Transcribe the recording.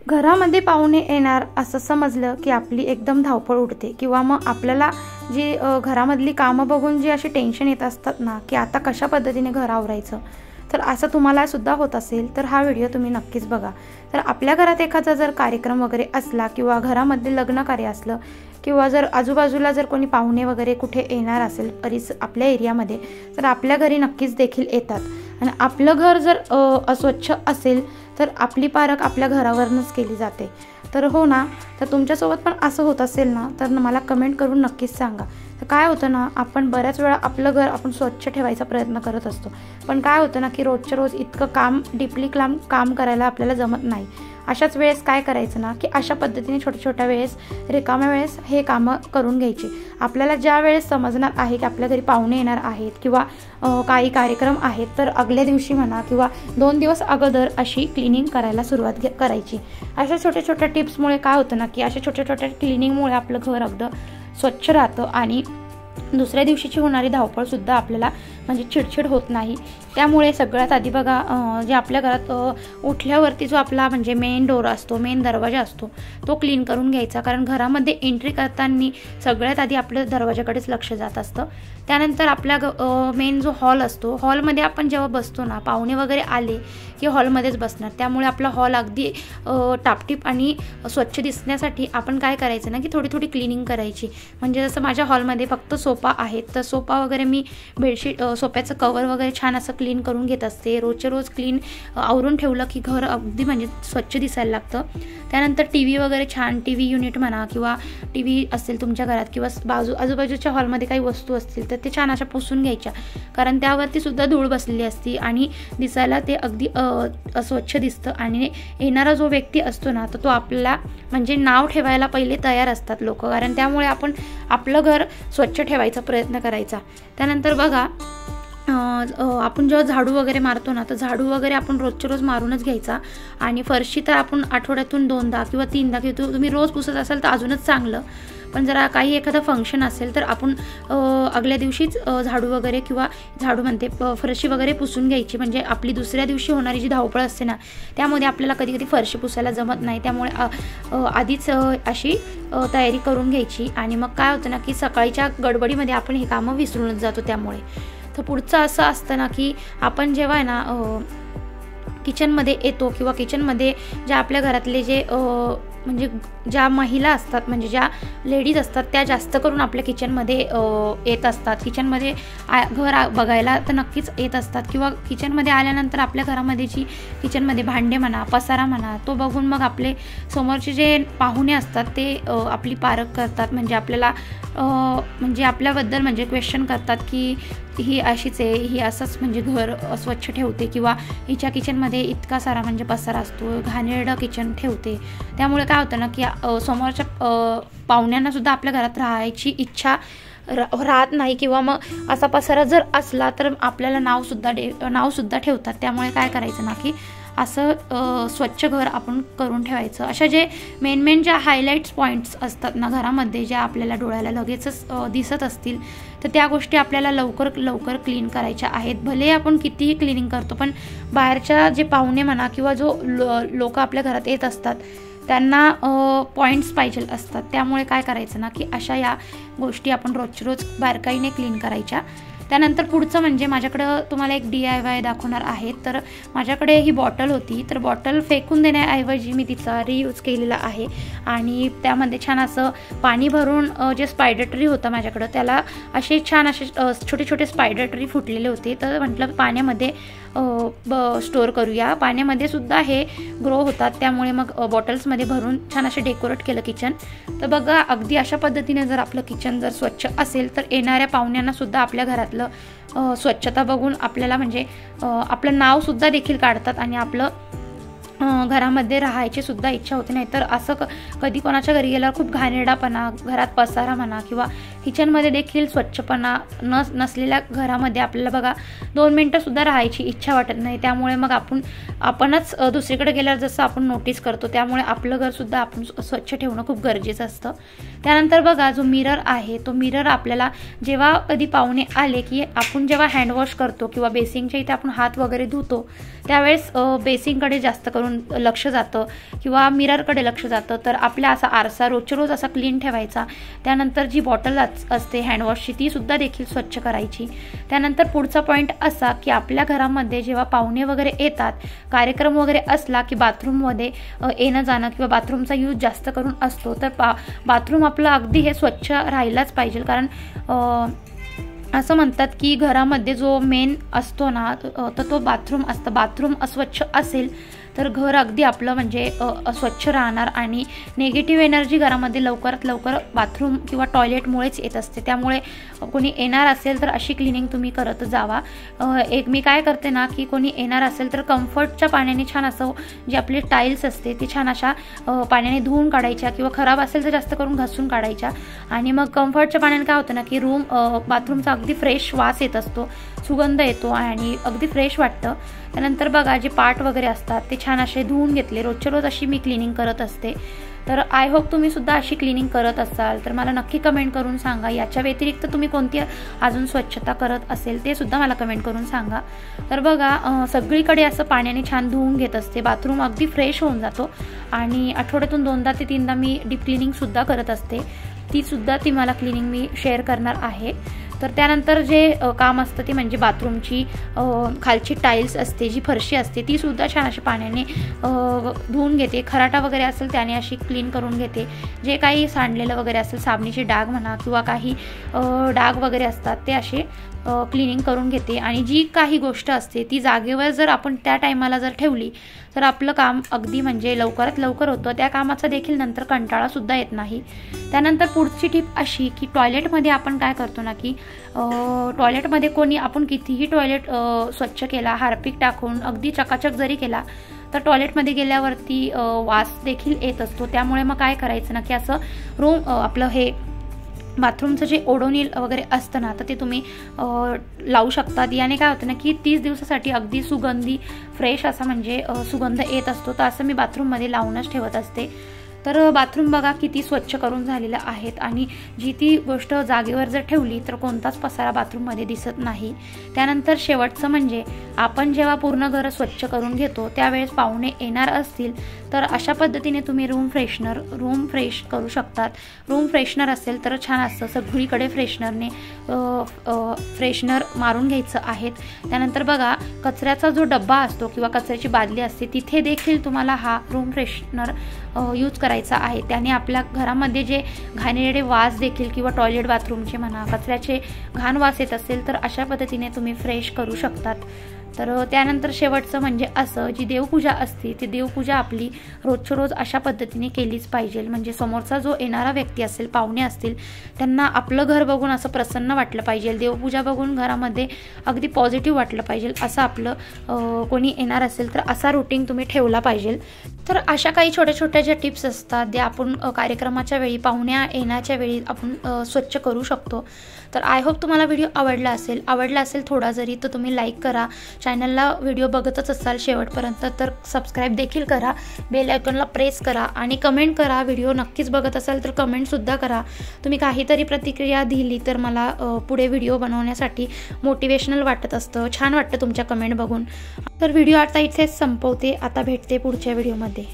घरामध्ये पाहुणे येणार असं समजलं की आपली एकदम धावपळ उडते, किंवा मग आपल्याला जी घरामधली कामं बघून जी अशी टेन्शन येत असतात ना की आता कशा पद्धतीने घर आवरायचं, तर असं तुम्हाला सुद्धा होत असेल तर हा व्हिडिओ तुम्ही नक्कीच बघा। तर आपल्या घरात एखादा जर कार्यक्रम वगैरे असला किंवा घरामध्ये लग्न कार्य असलं किंवा जर आजूबाजूला जर कोणी पाहुणे वगैरे कुठे येणार असेल आपल्या एरियामध्ये, तर आपल्या घरी नक्कीच देखील येतात। आणि आपलं घर जर अस्वच्छ असेल तर आपली पारख आपल्या घरावरूनच केली जाते। तर हो ना, तर तुमच्यासोबत पण असं होत असेल ना तर मला कमेंट करून नक्कीच सांगा। तर काय होतं ना, आपण बऱ्याच वेळा आपलं घर आपण स्वच्छ ठेवायचा प्रयत्न करत असतो, पण काय होतं ना की रोजच्या रोज इतकं काम डीपली काम करायला आपल्याला जमत नाही। अशाच वेळेस काय करायचं ना की अशा पद्धतीने छोट्या वेळेस रिकाम्या वेळेस हे कामं करून घ्यायची। आपल्याला ज्या वेळेस समजणार आहे की आपल्या घरी पाहुणे येणार आहेत किंवा काही कार्यक्रम आहेत, तर अगल्या दिवशी म्हणा किंवा 2 दिवस अगोदर अशी क्लिनिंग करायला सुरुवात करायची। अशा छोट्या टिप्समुळे काय होतं ना की अशा छोट्या क्लिनिंगमुळे आपलं घर अगदी स्वच्छ राहतं आणि दुसऱ्या दिवशीची होणारी धावपळ सुद्धा आपल्याला म्हणजे चिडचिड होत नाही। त्यामुळे सगळ्यात आधी बघा, जे आपल्या घरात उठल्यावरती जो आपला म्हणजे मेन डोर असतो, मेन दरवाजा असतो, तो क्लीन करून घ्यायचा। कारण घरामध्ये एंट्री करताना सगळ्यात आधी आपल्या दरवाजाकडेच लक्ष जात असतं। त्यानंतर आपल्या मेन जो हॉल असतो, हॉलमध्ये आपण जेव्हा बसतो ना, पाहुणे वगैरे आले की हॉलमध्येच बसणार, त्यामुळे आपला हॉल अगदी टापटीप आणि स्वच्छ दिसण्यासाठी आपण काय करायचं ना की थोडी क्लिनिंग करायची। म्हणजे जसं माझ्या हॉलमध्ये फक्त सोफा आहे, तर सोफा वगैरे मी बेडशीट सोफ्याचं कवर वगैरे छान असं क्लीन करून घेत असते। रोजच्या रोज क्लीन आवरून ठेवलं की घर अगदी म्हणजे स्वच्छ दिसायला लागतं। त्यानंतर टी वगैरे छान टी युनिट म्हणा किंवा टी असेल तुमच्या घरात किंवा आजूबाजूच्या हॉलमध्ये काही वस्तू असतील तर ते छान अशा पुसून घ्यायच्या, कारण त्यावरती सुद्धा धूळ बसलेली असती आणि दिसायला ते अगदी अस्वच्छ दिसतं। आणि येणारा जो व्यक्ती असतो ना, तर तो आपल्याला म्हणजे नाव ठेवायला पहिले तयार असतात लोक, कारण त्यामुळे आपण आपलं घर स्वच्छ ठेवायचा प्रयत्न करायचा। त्यानंतर बघा, आपण जेव्हा झाडू वगैरे मारतो ना, तर झाडू वगैरे आपण रोजच्या रोज मारूनच घ्यायचा। आणि फरशी तर आपण आठवड्यातून 2दा किंवा 3दा किंवा तुम्ही रोज पुसत असाल तर अजूनच चांगलं, पण जरा काही एखादा फंक्शन असेल तर आपण अगल्या दिवशीच झाडू वगैरे किंवा फरशी वगैरे पुसून घ्यायची। म्हणजे आपली दुसऱ्या दिवशी होणारी जी धावपळ असते ना, त्यामध्ये आपल्याला कधी फरशी पुसायला जमत नाही, त्यामुळे आधीच अशी तयारी करून घ्यायची। आणि मग काय होतं ना की सकाळच्या गडबडीमध्ये आपण हे कामं विसरूनच जातो। त्यामुळे तर पुढचं असं असतं ना की आपण जेव्हा आहे ना किचनमध्ये येतो किंवा किचनमध्ये ज्या आपल्या घरातले जे म्हणजे ज्या महिला असतात, म्हणजे ज्या लेडीज असतात, त्या जास्त करून आपल्या किचनमध्ये येत असतात। किचनमध्ये घर बघायला तर नक्कीच येत असतात, किंवा किचनमध्ये आल्यानंतर आपल्या घरामध्ये जी किचनमध्ये भांडे म्हणा, पसारा म्हणा, तो बघून मग आपले समोरचे जे पाहुणे असतात ते आपली पारख करतात। म्हणजे आपल्याला म्हणजे आपल्याबद्दल म्हणजे क्वेश्चन करतात की ही अशीच आहे, ही असंच म्हणजे घर स्वच्छ ठेवते, किंवा हिच्या किचनमध्ये इतका सारा म्हणजे पसारा असतो, घाणेरडं किचन ठेवते। त्यामुळे काय होतं ना की समोरच्या पाहुण्यांना सुद्धा आपल्या घरात राहायची इच्छा राहत नाही, किंवा मग असा पसारा जर असला तर आपल्याला नाव सुद्धा ठेवतात। त्यामुळे काय करायचं ना की असं स्वच्छ घर आपण करून ठेवायचं। अशा जे मेन ज्या हायलाईट्स पॉईंट्स असतात ना घरामध्ये, ज्या आपल्याला डोळ्याला लगेचच दिसत असतील, तर त्या गोष्टी आपल्याला लवकर क्लीन करायच्या आहेत। भले आपण कितीही क्लिनिंग करतो, पण बाहेरच्या जे पाहुणे म्हणा किंवा जो लोक आपल्या घरात येत असतात त्यांना पॉईंट्स पाहिजे असतात। त्यामुळे काय करायचं ना की अशा या गोष्टी आपण रोज बारकाईने क्लीन करायच्या। त्यानंतर पुढचं म्हणजे माझ्याकडं तुम्हाला एक DIY दाखवणार आहे। तर माझ्याकडे ही बॉटल होती, तर बॉटल फेकून देण्याऐवजी मी तिचा रियूज केलेला आहे आणि त्यामध्ये छान असं पाणी भरून जे स्पायडर ट्री होतं माझ्याकडं, त्याला असे छान असे छोटे स्पायडर ट्री फुटलेले होते। तर म्हटलं पाण्यामध्ये स्टोअर करूया, पाण्यामध्ये सुद्धा हे ग्रो होतात। त्यामुळे मग बॉटल्समध्ये भरून छान असे डेकोरेट केलं किचन। तर बघा, अगदी अशा पद्धतीने जर आपलं किचन जर स्वच्छ असेल तर येणाऱ्या पाहुण्यांना सुद्धा आपल्या घरातलं स्वच्छता बघून आपल्याला म्हणजे आपलं नाव सुद्धा देखील काढतात आणि आपलं घरामध्ये राहायची सुद्धा इच्छा होते नाही. तर असं कधी कोणाच्या घरी गेल्यावर खूप घाणेरडापणा, घरात पसारा म्हणा किंवा किचनमध्ये देखील स्वच्छपणा नसलेल्या घरामध्ये आपल्याला बघा 2 मिनटंसुद्धा राहायची इच्छा वाटत नाही. त्यामुळे मग आपणच दुसरीकडे गेल्यावर जसं आपण नोटीस करतो, त्यामुळे आपलं घरसुद्धा आपण स्वच्छ ठेवणं खूप गरजेचं असतं. त्यानंतर बघा जो मिरर आहे, तो मिरर आपल्याला जेव्हा कधी पाहुणे आले की आपण जेव्हा हँडवॉश करतो किंवा बेसिंगच्या इथे आपण हात वगैरे धुतो, त्यावेळेस बेसिंगकडे जास्त करून लक्ष जातं किंवा मिररकडे लक्ष जातं. तर आपला असा आरसा रोजच्या रोज असा क्लीन ठेवायचा. त्यानंतर जी बॉटल असते हँडवॉशची ती सुद्धा देखील स्वच्छ करायची. त्यानंतर पुढचा पॉईंट असा की आपल्या घरामध्ये जेव्हा पाहुणे वगैरे येतात, कार्यक्रम वगैरे असला की बाथरूममध्ये येणं जाणं किंवा बाथरूमचा यूज जास्त करून असतो, तर बाथरूम आपलं अगदी हे स्वच्छ राहिलाच पाहिजे. कारण असं म्हणतात की घरामध्ये जो मेन असतो ना, तर तो बाथरूम असतं. बाथरूम अस्वच्छ असेल तर घर अगदी आपलं म्हणजे अस्वच्छ राहणार आणि निगेटिव्ह एनर्जी घरामध्ये लवकरात लवकर बाथरूम किंवा टॉयलेटमुळेच येत असते. त्यामुळे कोणी येणार असेल तर अशी क्लिनिंग तुम्ही करत जावा. मी काय करते ना की कोणी येणार असेल तर कम्फर्टच्या पाण्याने छान असं जे आपली टाईल्स असते ती छान अशा पाण्याने धुवून काढायच्या किंवा खराब असेल तर जास्त करून घासून काढायच्या. आणि मग कम्फर्टच्या पाण्याने काय होतं ना की बाथरूमचा अगदी फ्रेश वास येत असतो, सुगंध येतो आणि अगदी फ्रेश वाटतं. त्यानंतर बघा जे पार्ट वगैरे असतात ते छान असे धुवून घेतले. रोजच्या रोज अशी मी क्लिनिंग करत असते. तर आय होप तुम्ही सुद्धा अशी क्लिनिंग करत असाल तर मला नक्की कमेंट करून सांगा. याच्या व्यतिरिक्त तुम्ही कोणती अजून स्वच्छता करत असेल ते सुद्धा मला कमेंट करून सांगा. तर बघा सगळीकडे असं पाण्याने छान धुवून घेत असते. बाथरूम अगदी फ्रेश होऊन जातो आणि आठवड्यातून 2दा ते 3दा मी डीप क्लिनिंगसुद्धा करत असते. ती मला क्लिनिंग मी शेअर करणार आहे. तर त्यानंतर जे काम असतं ते म्हणजे बाथरूमची खालची टाईल्स असते, जी फरशी असते ती सुद्धा छान अशी पाण्याने धुवून घेते. खराटा वगैरे असेल त्याने अशी क्लीन करून घेते. जे काही सांडलेलं वगैरे असेल, साबणीचे डाग म्हणा किंवा काही डाग वगैरे असतात ते असे क्लिनिंग करून घेते. आणि जी काही गोष्ट असते ती जागेवर जर आपण त्या टायमाला जर ठेवली तर आपलं काम अगदी म्हणजे लवकरात लवकर होतं. त्या कामाचा देखील नंतर कंटाळासुद्धा येत नाही. त्यानंतर पुढची टिप अशी की टॉयलेटमध्ये आपण काय करतो ना की टॉयलेटमध्ये कोणी आपण कितीही टॉयलेट स्वच्छ केला, हार्पिक टाकून अगदी चकाचक जरी केला तर टॉयलेटमध्ये गेल्यावरती वास देखील येत असतो. त्यामुळे मग काय करायचं ना की असं आपलं हे बाथरूमचं जे ओडोनिल वगैरे असतं ना तर ते तुम्ही लावू शकतात. याने काय होतं ना की 30 दिवसासाठी अगदी सुगंधी फ्रेश असा म्हणजे सुगंध येत असतो. तर असं मी बाथरूममध्ये लावूनच ठेवत असते. तर बाथरूम बघा किती स्वच्छ करून झालेलं आहेत आणि जी ती गोष्ट जागेवर जर ठेवली तर कोणताच पसारा बाथरूममध्ये दिसत नाही. त्यानंतर शेवटचं म्हणजे आपण जेव्हा पूर्ण घर स्वच्छ करून घेतो त्यावेळेस पाहुणे येणार असतील तर अशा पद्धतीने तुम्ही रूम फ्रेश करू शकतात. रूम फ्रेशनर असेल तर छान असतं. सगळीकडे फ्रेशनर मारून घ्यायचं आहेत. त्यानंतर बघा कचऱ्याचा जो डब्बा असतो किंवा कचऱ्याची बादली असते तिथे देखील तुम्हाला हा रूम फ्रेशनर यूज करायचा आहे. त्याने आपल्या घरामध्ये जे घाणेरडे वास देखील किंवा टॉयलेट बाथरूमचे म्हणा कचऱ्याचे घाण वास येत असेल तर अशा पद्धतीने तुम्ही फ्रेश करू शकतात. तर त्यानंतर शेवटचं म्हणजे असं जी देवपूजा असते ती देवपूजा आपली रोजच्या रोज अशा पद्धतीने केलीच पाहिजे. म्हणजे समोरचा जो येणारा व्यक्ती असेल, पाहुणे असतील, त्यांना आपलं घर बघून असं प्रसन्न वाटलं पाहिजे. देवपूजा बघून घरामध्ये अगदी पॉझिटिव्ह वाटलं पाहिजे. असं आपलं कोणी येणार असेल तर असा रुटीन तुम्ही ठेवला पाहिजे. तर अशा काही छोट्या छोट्या ज्या टिप्स असतात त्या आपण कार्यक्रमाच्या वेळी, पाहुण्या येण्याच्या वेळी आपण स्वच्छ करू शकतो. तर आय होप तुम्हाला व्हिडिओ आवडला असेल थोडा जरी तर तुम्ही लाईक करा. चॅनलला व्हिडिओ बघतच असाल शेवटपर्यंत तर सबस्क्राईब देखील करा. बेल आयकॉनला प्रेस करा आणि कमेंट करा. व्हिडिओ नक्कीच बघत असाल तर कमेंटसुद्धा करा. तुम्ही काहीतरी प्रतिक्रिया दिली तर मला पुढे व्हिडिओ बनवण्यासाठी मोटिवेशनल वाटत असतं, छान वाटतं तुमच्या कमेंट बघून. तर व्हिडिओ आता इथेच संपवते. आता भेटते पुढच्या व्हिडिओमध्ये.